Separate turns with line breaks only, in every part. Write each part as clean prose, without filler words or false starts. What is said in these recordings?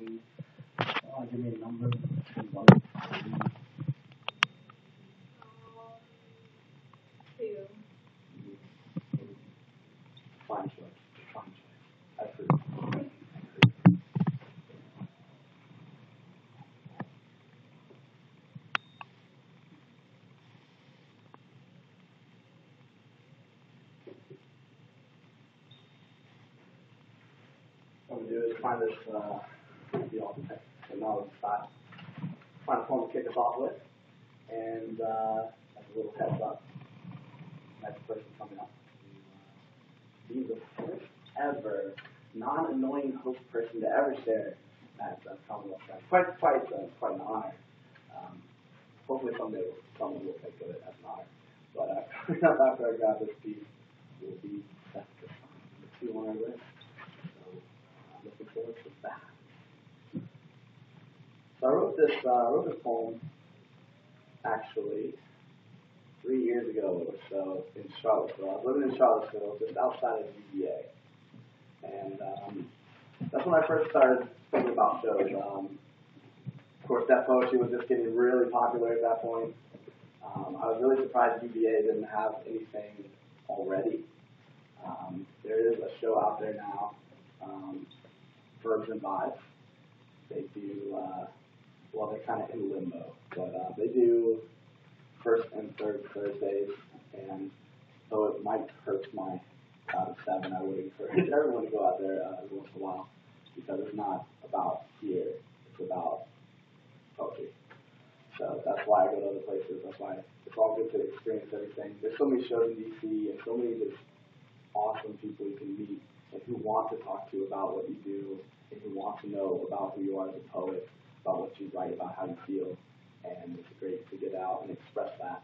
and give me a number.
Two.
Fine choice. Fine choice. I approve. What I'm going to do is find this, technology spot. Find a phone to kick us off with, and as a little heads up, next person coming up to be the first ever non-annoying host person to ever share at CommonWealth Slam. Quite an honor. Hopefully someday someone will think of it as an honor. But coming up after I grab this piece will be Seth the two on our list. So I'm looking forward to that. So I wrote this poem actually 3 years ago or so in Charlottesville. I was living in Charlottesville, just outside of UVA. And that's when I first started thinking about shows. Of course, that poetry was just getting really popular at that point. I was really surprised UVA didn't have anything already. There is a show out there now, Verbs and Vibes. They do, they're kind of in limbo, but they do first and third Thursdays, and though it might hurt my crowd of 7, I would encourage everyone to go out there every once in a while, because it's not about fear, it's about poetry. So that's why I go to other places. That's why it's all good to experience everything. There's so many shows in DC and so many just awesome people you can meet and who want to talk to you about what you do and who want to know about who you are as a poet, about what you write, about how you feel. And it's great to get out and express that.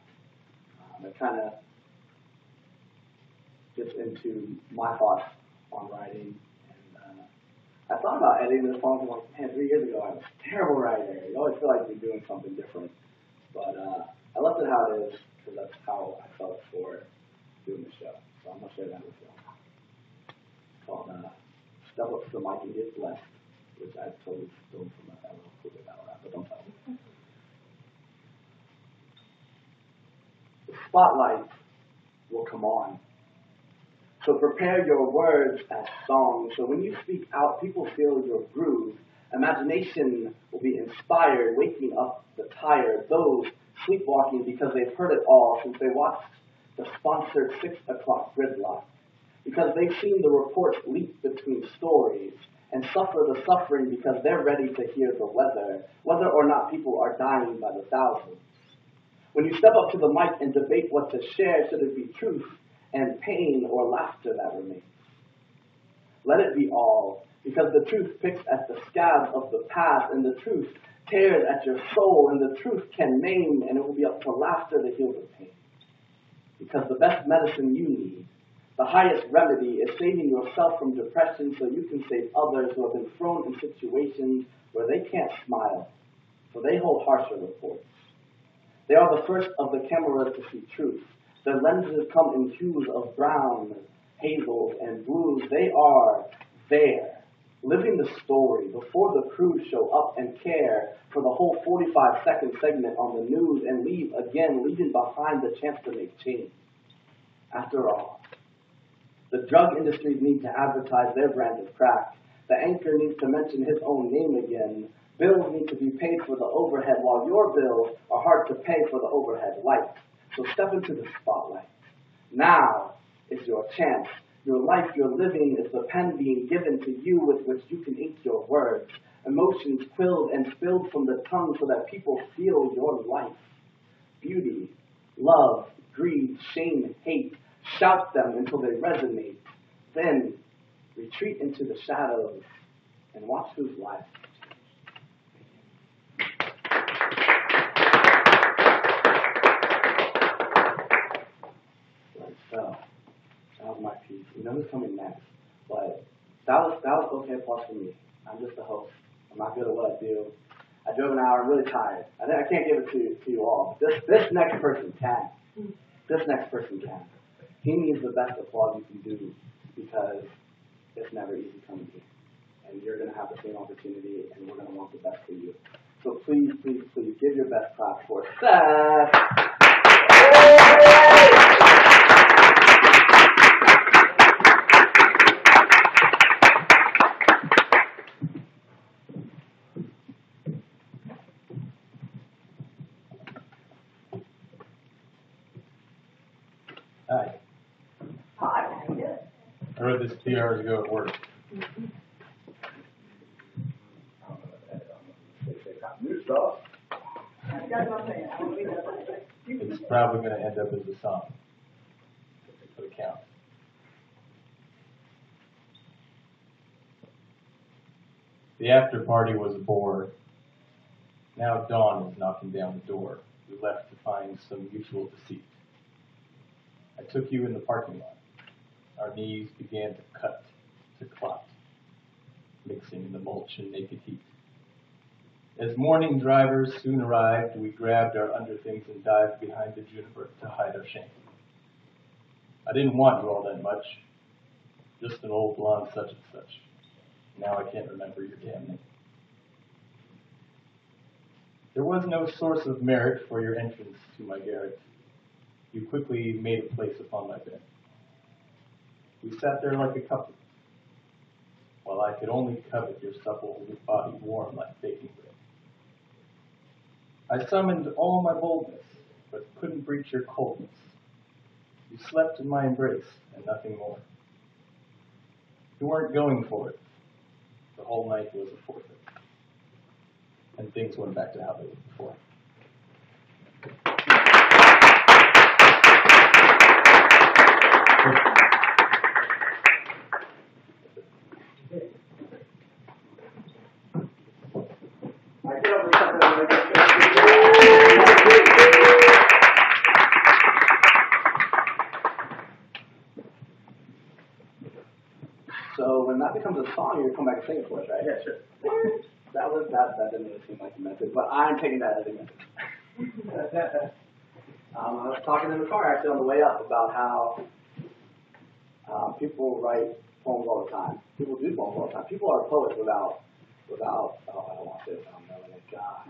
It kind of gets into my thoughts on writing. And I thought about editing this poem. I'm like, man, 3 years ago I was a terrible writer. You always feel like you're doing something different. But I left it how it is because that's how I felt for doing the show. So I'm going to share that with you. It's called Step Up to the Mic and Get Blessed, which I totally stole from that little cool battle rap, but don't tell me. The spotlight will come on. So prepare your words as songs. So when you speak out, people feel your groove. Imagination will be inspired, waking up the tired, those sleepwalking because they've heard it all since they watched the sponsored 6 o'clock gridlock, because they've seen the reports leak between stories and suffer the suffering because they're ready to hear the weather, whether or not people are dying by the thousands. When you step up to the mic and debate what to share, should it be truth and pain or laughter that remains? Let it be all, because the truth picks at the scabs of the past, and the truth tears at your soul, and the truth can maim, and it will be up to laughter to heal the pain. Because the best medicine you need, the highest remedy, is saving yourself from depression so you can save others who have been thrown in situations where they can't smile, for they hold harsher reports. They are the first of the cameras to see truth. Their lenses come in hues of brown, hazels, and blues. They are there, living the story before the crews show up and care for the whole 45-second segment on the news and leave again, leaving behind the chance to make change. After all, the drug industries need to advertise their brand of crack. The anchor needs to mention his own name again. Bills need to be paid for the overhead, while your bills are hard to pay for the overhead light. So step into the spotlight. Now is your chance. Your life you're living is the pen being given to you with which you can ink your words. Emotions quilled and spilled from the tongue so that people feel your life. Beauty, love, greed, shame, hate. Shout them until they resonate. Then retreat into the shadows and watch whose life. So that was my piece. You know who's coming next, but that was okay plus for me. I'm just a host. I'm not good at what I do. I drove an hour. I'm really tired. I can't give it to you all. This next person can. This next person can. He needs the best applause you can do because it's never easy coming here. and you're going to have the same opportunity, and we're going to want the best for you. So please, please, please give your best clap for Seth.
Hi.
Hi.
I read this 2 hours ago at work.
New stuff.
It's probably going to end up as a song. So it counts. The after party was a bore. Now dawn is knocking down the door. We left to find some mutual deceit. I took you in the parking lot. Our knees began to cut, to clot, mixing in the mulch and naked heat. As morning drivers soon arrived, we grabbed our underthings and dived behind the juniper to hide our shame. I didn't want you all that much, just an old blonde such and such. Now I can't remember your damn name. There was no source of merit for your entrance to my garret. You quickly made a place upon my bed. We sat there like a couple, while I could only covet your supple body warm like baking bread. I summoned all my boldness, but couldn't breach your coldness. You slept in my embrace, and nothing more. You weren't going for it. The whole night was a forfeit. And things went back to how they were before.
So when that becomes a song, you come back and sing it for us, right?
Yeah, sure.
That didn't really seem like a message, but I'm taking that as a message. I was talking in the car actually on the way up about how people write poems all the time. People do poems all the time. People are poets without oh, I don't want to say it without knowing it. God.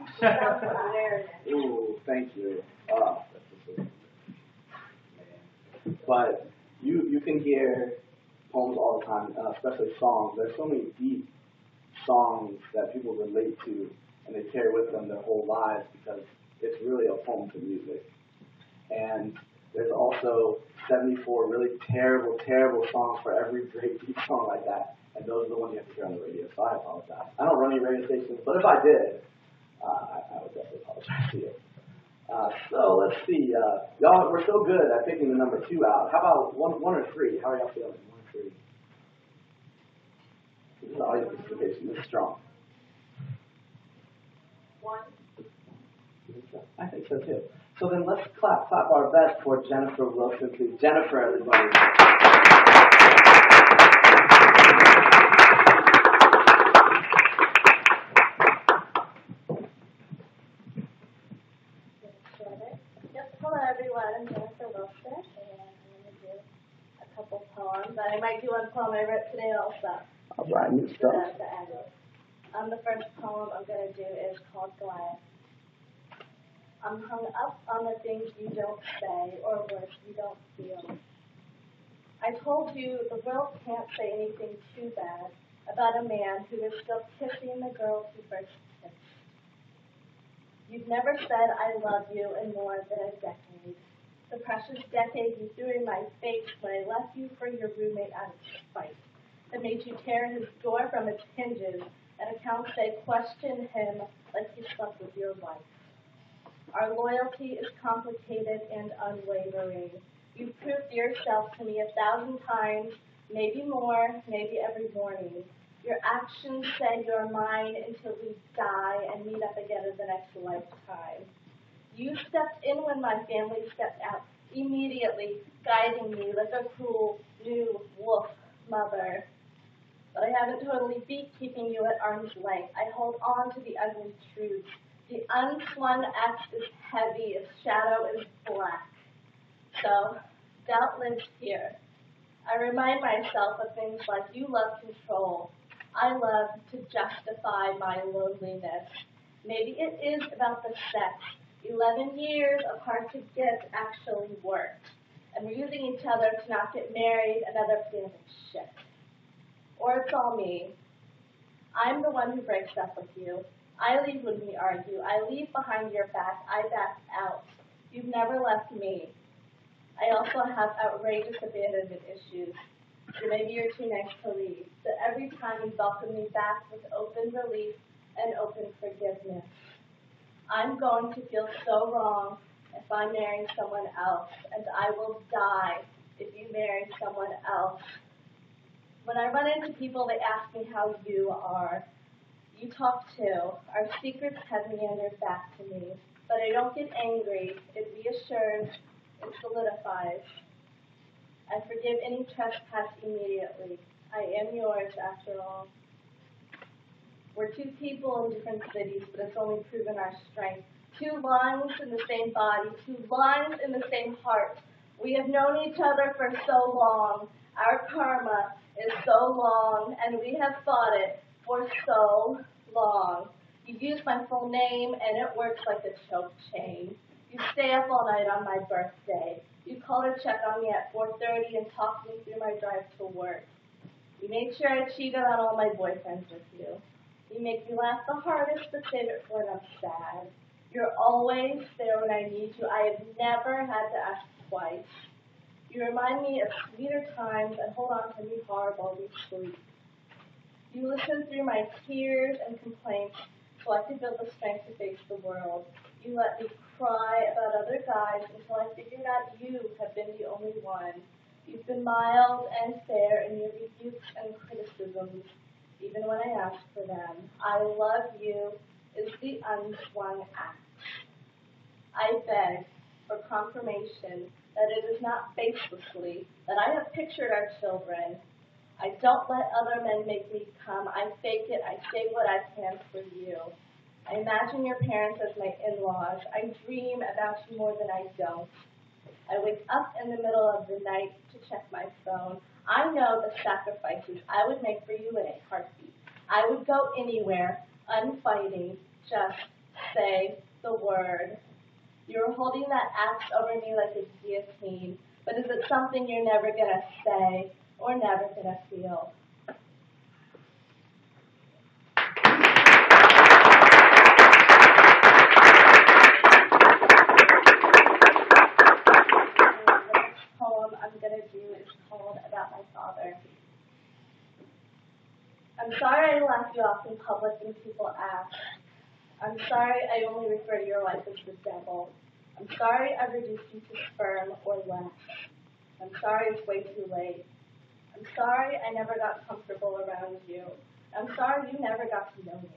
Ooh, thank you. Oh, that's just man. But you can hear poems all the time, especially songs. There's so many deep songs that people relate to, and they carry with them their whole lives because it's really a poem to music. And there's also 74 really terrible, terrible songs for every great deep song like that, and those are the ones you have to hear on the radio, so I apologize. I don't run any radio stations, but if I did, I would definitely apologize to you. So let's see. Y'all, we're so good at picking the number 2 out. How about one or 3? How are y'all feeling? 1 or 3? This is audience participation. This is strong.
1.
I think so too. So then let's clap our best for Jennifer Wilson, please. Jennifer, everybody.
Hello everyone, I'm Jennifer Wilson, and I'm going to do a couple poems. I might do one poem I wrote today also.
All right, new stuff.
The first poem I'm going to do is called Goliath. I'm hung up on the things you don't say, or worse, you don't feel. I told you the world can't say anything too bad about a man who is still kissing the girl he first kissed. You've never said I love you in more than a decade. The precious decade you threw in my face when I left you for your roommate out of spite. That made you tear his door from its hinges and accounts say question him like he slept with your wife. Our loyalty is complicated and unwavering. You've proved yourself to me 1,000 times, maybe more, maybe every morning. Your actions say you're mine until we die and meet up again in the next lifetime. You stepped in when my family stepped out, immediately guiding me like a cruel new wolf mother. But I haven't totally beat keeping you at arm's length. I hold on to the ugly truths. The unslung axe is heavy, its shadow is black. So, doubt lives here. I remind myself of things like you love control. I love to justify my loneliness. Maybe it is about the sex. 11 years of hard to get actually worked. And we're using each other to not get married and other feeling shit. Or it's all me. I'm the one who breaks up with you. I leave when we argue. I leave behind your back. I back out. You've never left me. I also have outrageous abandonment issues. So maybe you're too nice to leave. So every time you welcome me back with open relief and open forgiveness. I'm going to feel so wrong if I'm marrying someone else, and I will die if you marry someone else. When I run into people, they ask me how you are. You talk too. Our secrets have meandered back to me, but I don't get angry. It reassures. It solidifies. I forgive any trespass immediately. I am yours, after all. We're two people in different cities, but it's only proven our strength. Two lungs in the same body, two lungs in the same heart. We have known each other for so long. Our karma is so long, and we have fought it for so long. You use my full name, and it works like a choke chain. You stay up all night on my birthday. You call to check on me at 4:30 and talk me through my drive to work. You made sure I cheated on all my boyfriends with you. You make me laugh the hardest, but save it for when I'm sad. You're always there when I need you. I have never had to ask twice. You remind me of sweeter times and hold on to me hard while we sleep. You listen through my tears and complaints so I can build the strength to face the world. You let me cry about other guys until I figured out you have been the only one. You've been mild and fair in your rebukes and criticisms, even when I ask for them. I love you is the unswung act. I beg for confirmation that it is not baselessly that I have pictured our children. I don't let other men make me come. I fake it. I say what I can for you. I imagine your parents as my in-laws. I dream about you more than I don't. I wake up in the middle of the night to check my phone. I know the sacrifices I would make for you in a heartbeat. I would go anywhere, unfighting, just say the word. You're holding that axe over me like a guillotine, but is it something you're never going to say or never going to feel? I'm sorry I laughed you off in public when people ask. I'm sorry I only refer to your life as the devil. I'm sorry I reduced you to sperm or less. I'm sorry it's way too late. I'm sorry I never got comfortable around you. I'm sorry you never got to know me.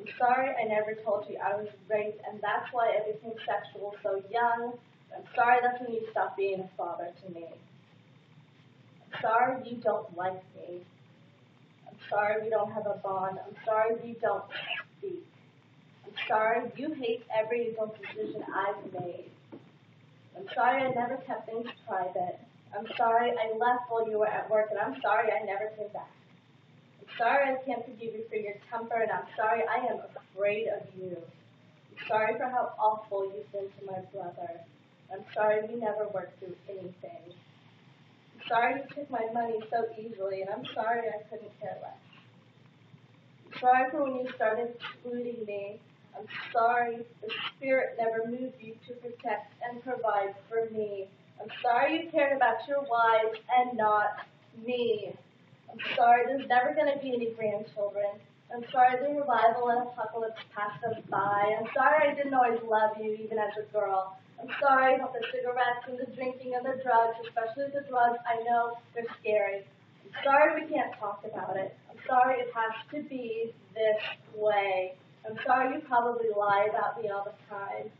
I'm sorry I never told you I was raped, and that's why I became sexual so young. I'm sorry that's when you stopped being a father to me. I'm sorry you don't like me. I'm sorry we don't have a bond. I'm sorry we don't speak. I'm sorry you hate every evil decision I've made. I'm sorry I never kept things private. I'm sorry I left while you were at work, and I'm sorry I never came back. I'm sorry I can't forgive you for your temper, and I'm sorry I am afraid of you. I'm sorry for how awful you've been to my brother. I'm sorry we never worked through anything. I'm sorry you took my money so easily, and I'm sorry I couldn't care less. I'm sorry for when you started excluding me. I'm sorry the spirit never moved you to protect and provide for me. I'm sorry you cared about your wives and not me. I'm sorry there's never going to be any grandchildren. I'm sorry the revival and apocalypse passed us by. I'm sorry I didn't always love you, even as a girl. I'm sorry about the cigarettes and the drinking and the drugs, especially the drugs. I know they're scary. I'm sorry we can't talk about it. I'm sorry it has to be this way. I'm sorry you probably lie about me all the time.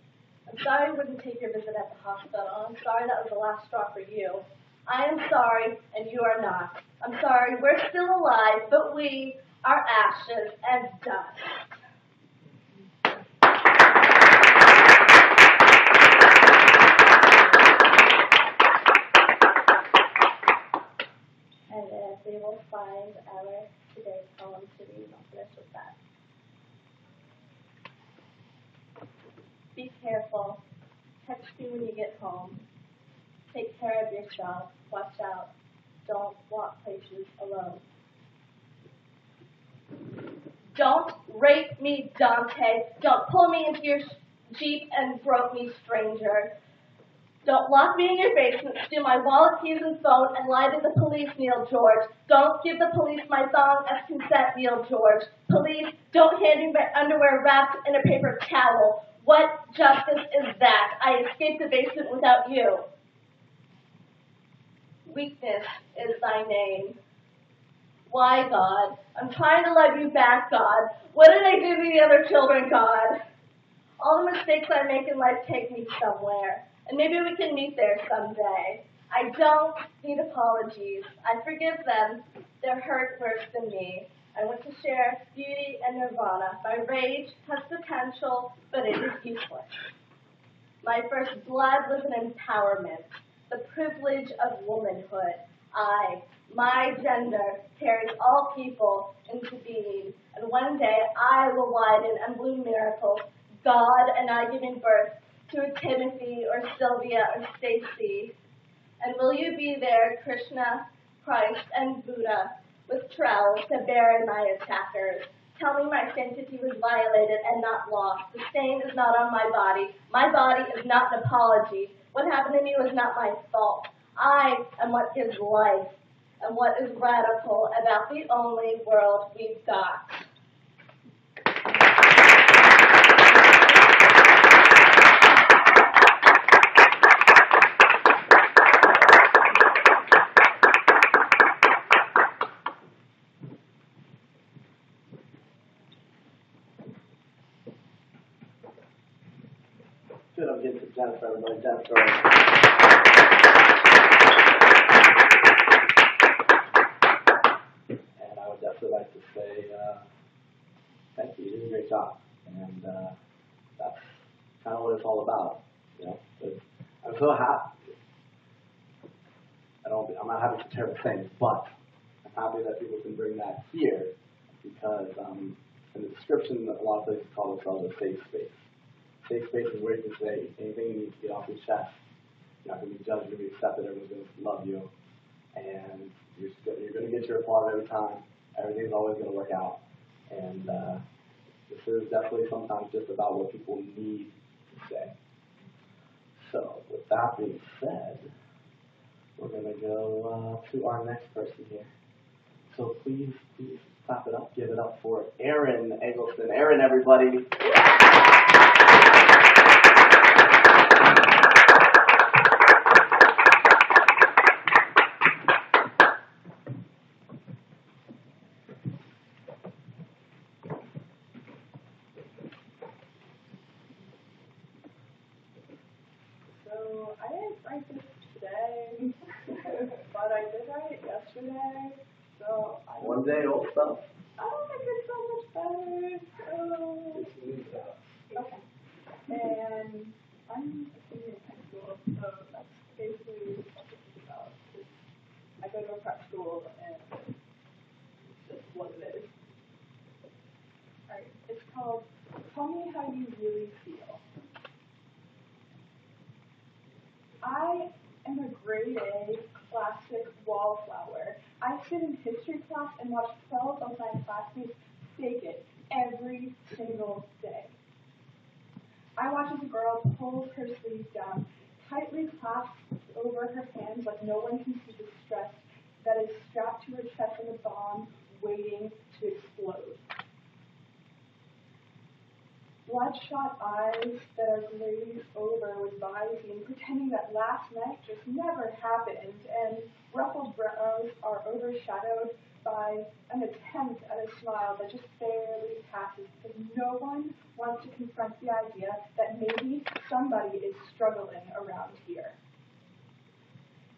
I'm sorry I wouldn't take your visit at the hospital. I'm sorry that was the last straw for you. I am sorry, and you are not. I'm sorry we're still alive, but we are ashes and dust. And as we will find our today's careful. Text me when you get home. Take care of yourself. Watch out. Don't walk places alone. Don't rape me, Dante. Don't pull me into your Jeep and broke me, stranger. Don't lock me in your basement, steal my wallet, keys, and phone, and lie to the police, Neil George. Don't give the police my thong as consent, Neil George. Police, don't hand me my underwear wrapped in a paper towel. What justice is that? I escaped the basement without you. Weakness is thy name. Why, God? I'm trying to love you back, God. What did I do to the other children, God? All the mistakes I make in life take me somewhere. And maybe we can meet there someday. I don't need apologies. I forgive them. They're hurt worse than me. I want to share beauty and nirvana. My rage has potential, but it is useless. My first blood was an empowerment, the privilege of womanhood. My gender, carries all people into being. And one day I will widen and bloom miracles, God and I giving birth to a Timothy or Sylvia or Stacy. And will you be there, Krishna, Christ, and Buddha, with trowels to bury my attackers? Tell me my sanctity was violated and not lost. The stain is not on my body. My body is not an apology. What happened to me was not my fault. I am what gives life and what is radical about the only world we've got.
Good, I'm getting to Jennifer, everybody. Jennifer. And I would definitely like to say thank you. You did a great job. And that's kind of what it's all about. You know, but I'm so happy. I'm not happy for terrible things, but I'm happy that people can bring that here because in the description, a lot of places call themselves a safe space. Safe space is where you can say anything you need to get off your chest. You're not going to be judged, you're going to be accepted, everyone's going to love you, and you're going to get your applause every time. Everything's always going to work out. And this is definitely sometimes just about what people need to say. So with that being said, we're going to go to our next person here. So please clap it up, give it up for Erin Eggleston. Erin, everybody.
So I didn't write this today, but I did write it yesterday. So I
One day old stuff.
Oh, I did so much better. Okay. And I'm a senior in high school, so that's basically what this is about. I go to a prep school, and it's just what it is. Alright, it's called Tell Me How You Really Feel. I am a grade A classic wallflower. I sit in history class and watch 12 of my classmates fake it every single day. I watch as a girl pulls her sleeves down, tightly clasped over her hands like no one can see the stress that is strapped to her chest like a bomb waiting to explode. Bloodshot eyes that are glazed over with Visine, pretending that last night just never happened, and ruffled brows are overshadowed by an attempt at a smile that just barely passes because no one wants to confront the idea that maybe somebody is struggling around here.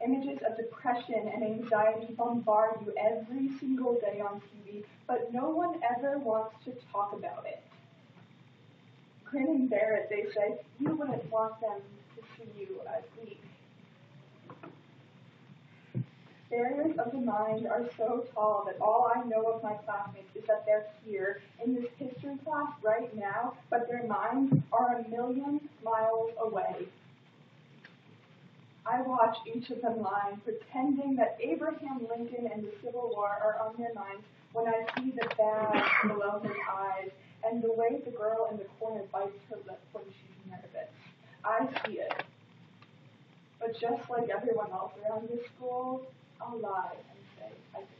Images of depression and anxiety bombard you every single day on TV, but no one ever wants to talk about it. Grin and bear it, they say. You wouldn't want them to see you as weak. Barriers of the mind are so tall that all I know of my classmates is that they're here in this history class class right now, but their minds are a million miles away. I watch each of them lying, pretending that Abraham Lincoln and the Civil War are on their minds when I see the bag below his eyes and the way the girl in the corner bites her lip when she's nervous. I see it. But just like everyone else around this school, I'll lie and say I didn't.